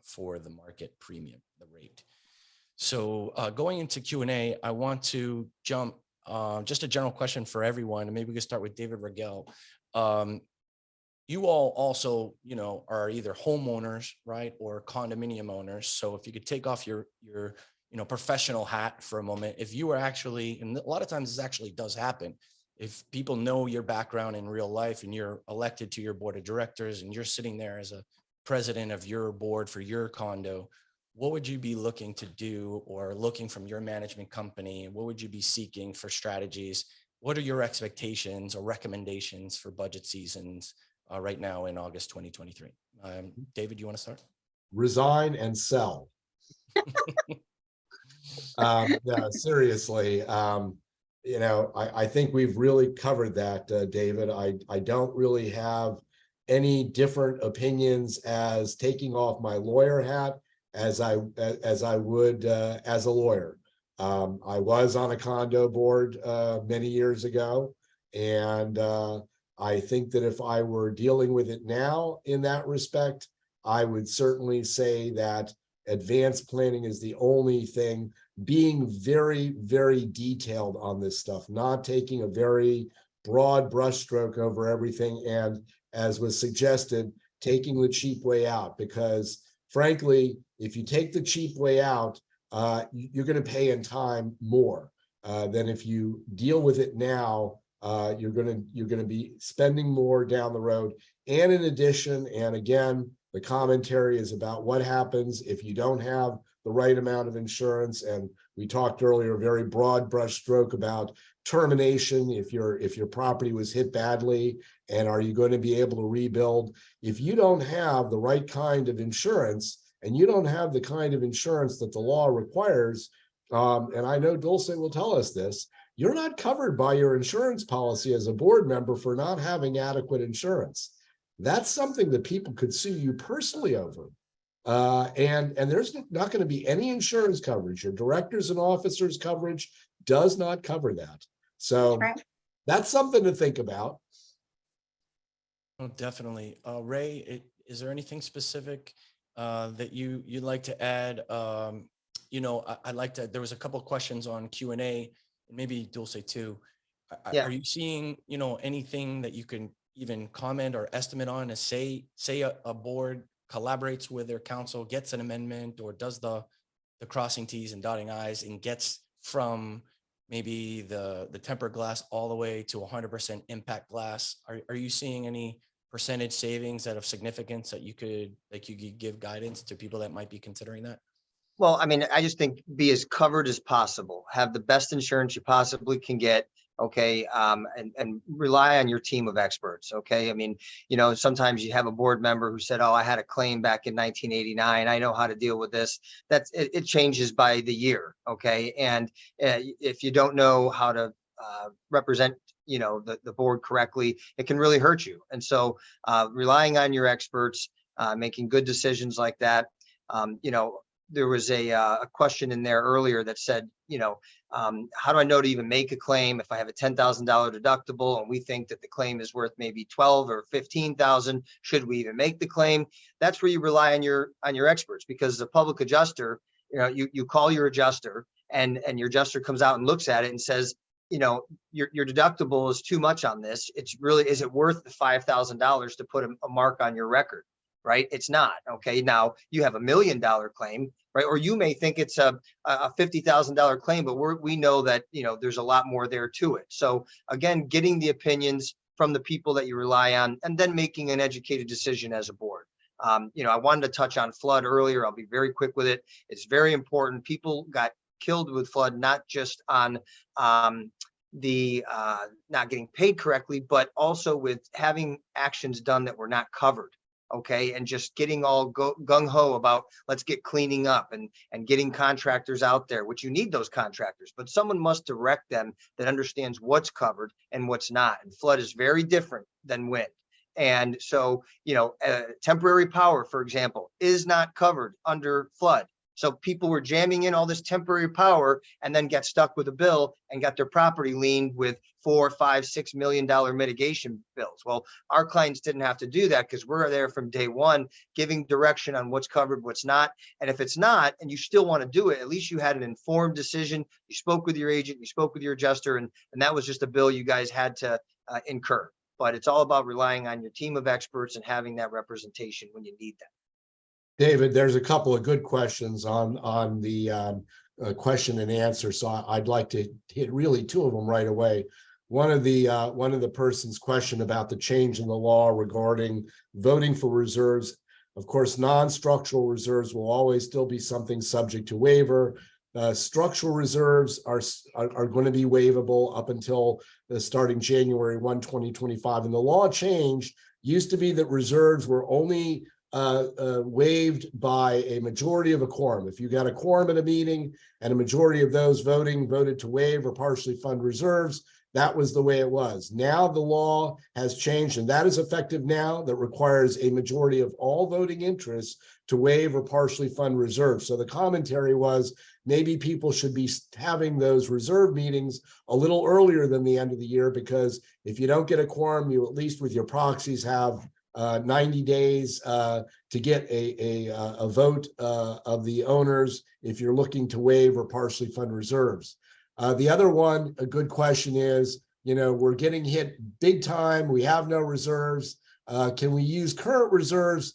for the market premium, the rate. So going into Q&A, I want to jump just a general question for everyone, and maybe we can start with David Rogel. You all also, are either homeowners, right, or condominium owners. So if you could take off your professional hat for a moment, if you were actually, and a lot of times this actually does happen, if people know your background in real life and you're elected to your board of directors and you're sitting there as a president of your board for your condo, what would you be looking to do or looking from your management company? What would you be seeking for strategies? What are your expectations or recommendations for budget seasons right now in August 2023? David, you want to start? Resign and sell. No, seriously, I think we've really covered that, David. I don't really have any different opinions as taking off my lawyer hat as I would as a lawyer. I was on a condo board many years ago, and I think that if I were dealing with it now in that respect, I would certainly say that advanced planning is the only thing, being very, very detailed on this stuff, not taking a very broad brushstroke over everything. And as was suggested, taking the cheap way out, because frankly, if you take the cheap way out, you're going to pay in time more than if you deal with it now. You're going to be spending more down the road. And in addition, and again, the commentary is about what happens if you don't have the right amount of insurance. And we talked earlier, a very broad brush stroke about termination. If your property was hit badly, and are you going to be able to rebuild? If you don't have the right kind of insurance, and you don't have the kind of insurance that the law requires, and I know Dulce will tell us this, you're not covered by your insurance policy as a board member for not having adequate insurance. That's something that people could sue you personally over. And there's not going to be any insurance coverage. Your directors and officers coverage does not cover that. So that's something to think about. Oh, definitely. Ray, is there anything specific that you'd like to add? I'd like to, there was a couple of questions on Q&A, and maybe Dulce too. Are you seeing, anything that you can even comment or estimate on, as say a board collaborates with their counsel, gets an amendment, or does the crossing T's and dotting I's and gets from maybe the tempered glass all the way to 100% impact glass? Are you seeing any percentage savings that of significance that you could give guidance to people that might be considering that? Well, I mean, I just think be as covered as possible, have the best insurance you possibly can get. Okay. And rely on your team of experts. Okay. I mean, sometimes you have a board member who said, oh, I had a claim back in 1989. I know how to deal with this. It changes by the year. Okay. And if you don't know how to represent, the board correctly, it can really hurt you. And so relying on your experts, making good decisions like that. There was a question in there earlier that said, how do I know to even make a claim if I have a $10,000 deductible and we think that the claim is worth maybe 12 or 15,000? Should we even make the claim? That's where you rely on your experts, because as a public adjuster, you call your adjuster and your adjuster comes out and looks at it and says, your deductible is too much on this. Is it worth the $5,000 to put a mark on your record? Right? It's not. Okay. Now you have $1 million claim, right? Or you may think it's a $50,000 claim, but we know that, there's a lot more there to it. So again, getting the opinions from the people that you rely on, and then making an educated decision as a board. I wanted to touch on flood earlier. I'll be very quick with it. It's very important. People got killed with flood, not just on the not getting paid correctly, but also with having actions done that were not covered. Okay. And just getting all gung-ho about let's get cleaning up and getting contractors out there, which you need those contractors, but someone must direct them that understands what's covered and what's not. And flood is very different than wind. And so, temporary power, for example, is not covered under flood. So people were jamming in all this temporary power and then got stuck with a bill and got their property liened with $4, $5, $6 million mitigation bills. Well, our clients didn't have to do that because we're there from day one, giving direction on what's covered, what's not. And if it's not, and you still want to do it, at least you had an informed decision. You spoke with your agent, you spoke with your adjuster, and that was just a bill you guys had to incur. But it's all about relying on your team of experts and having that representation when you need that. David, there's a couple of good questions on the question and answer, so I'd like to hit really two of them right away. One of the person's question about the change in the law regarding voting for reserves. Of course, non-structural reserves will always still be something subject to waiver. Structural reserves are going to be waivable up until starting January 1, 2025. And the law changed. Used to be that reserves were only waived by a majority of a quorum. If you got a quorum at a meeting and a majority of those voted to waive or partially fund reserves, that was the way it was. Now the law has changed, and that is effective now. That requires a majority of all voting interests to waive or partially fund reserves. So the commentary was maybe people should be having those reserve meetings a little earlier than the end of the year, because if you don't get a quorum, you at least with your proxies have 90 days to get a vote of the owners if you're looking to waive or partially fund reserves. The other one, a good question is, we're getting hit big time. We have no reserves. Can we use current reserves?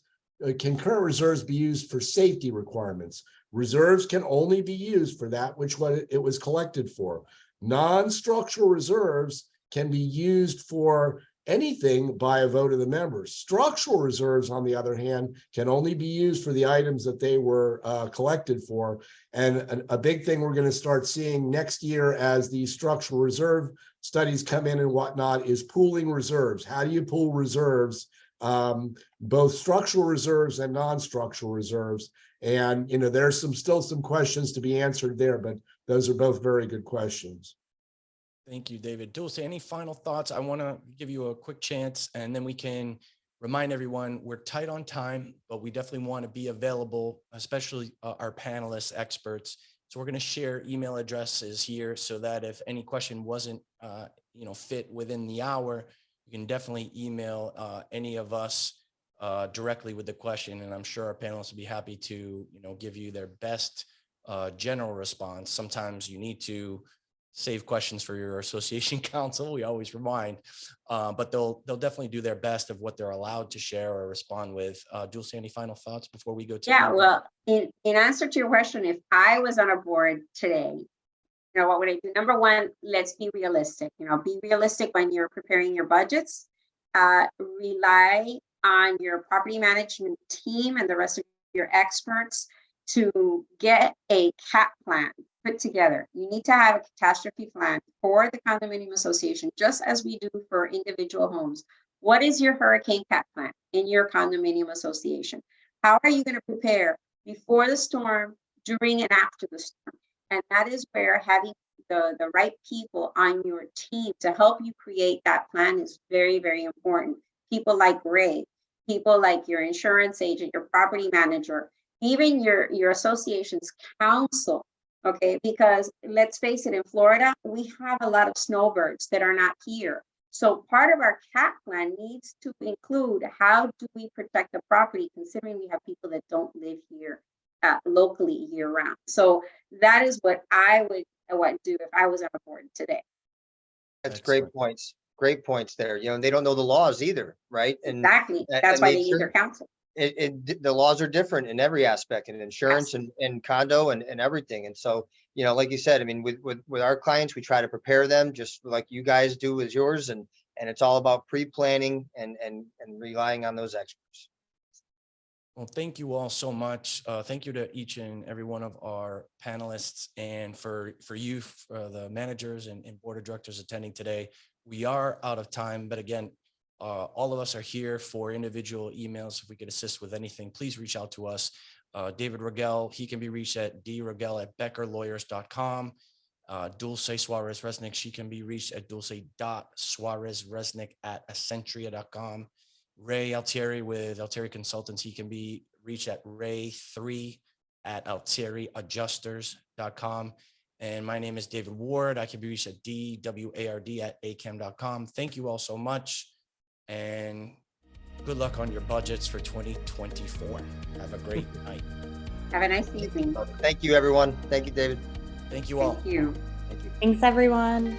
Can current reserves be used for safety requirements? Reserves can only be used for that which it was collected for. Non-structural reserves can be used for anything by a vote of the members. Structural reserves, on the other hand, can only be used for the items that they were collected for. And a big thing we're going to start seeing next year as these structural reserve studies come in and whatnot is pooling reserves. How do you pool reserves, both structural reserves and non-structural reserves? And, there's still some questions to be answered there, but those are both very good questions. Thank you, David. Dulce, any final thoughts? I want to give you a quick chance, and then we can remind everyone we're tight on time, but we definitely want to be available, especially our panelists, experts. So we're going to share email addresses here so that if any question wasn't, fit within the hour, you can definitely email any of us directly with the question. And I'm sure our panelists will be happy to, give you their best general response. Sometimes you need to save questions for your association counsel. We always remind, but they'll definitely do their best of what they're allowed to share or respond with. Dulce, any final thoughts before we go to? Yeah, well, in answer to your question, if I was on a board today, what would I do? Number one, let's be realistic. Be realistic when you're preparing your budgets. Rely on your property management team and the rest of your experts to get a CAT plan put together. You need to have a catastrophe plan for the condominium association, just as we do for individual homes. What is your hurricane CAT plan in your condominium association? How are you going to prepare before the storm, during and after the storm? And that is where having the right people on your team to help you create that plan is very, very important. People like Ray, people like your insurance agent, your property manager, even your association's counsel. Okay, because let's face it, in Florida, we have a lot of snowbirds that are not here. So part of our CAT plan needs to include how do we protect the property, considering we have people that don't live here locally year round. So that is what I would do if I was on a board today. That's great points. Great points there. They don't know the laws either, right? And exactly. That's why they need their counsel. The laws are different in every aspect, in insurance, yes, and condo and everything. And so, like you said, I mean, with our clients, we try to prepare them just like you guys do with yours. And it's all about pre-planning and relying on those experts. Well, thank you all so much. Thank you to each and every one of our panelists, and for you, the managers and board of directors attending today. We are out of time, but again, all of us are here for individual emails. If we could assist with anything, please reach out to us. David Rogel, he can be reached at drogel@beckerlawyers.com. Dulce Suarez-Resnick, she can be reached at dulce.suarez-resnick@acentria.com. Ray Altieri with Altieri Consultants, he can be reached at Ray3 at altieriadjusters.com. And my name is David Ward. I can be reached at dward@akam.com. Thank you all so much. And good luck on your budgets for 2024. Have a great night. Have a nice evening. Thank you, everyone. Thank you, David. Thank you all. Thank you. Thank you. Thanks, everyone.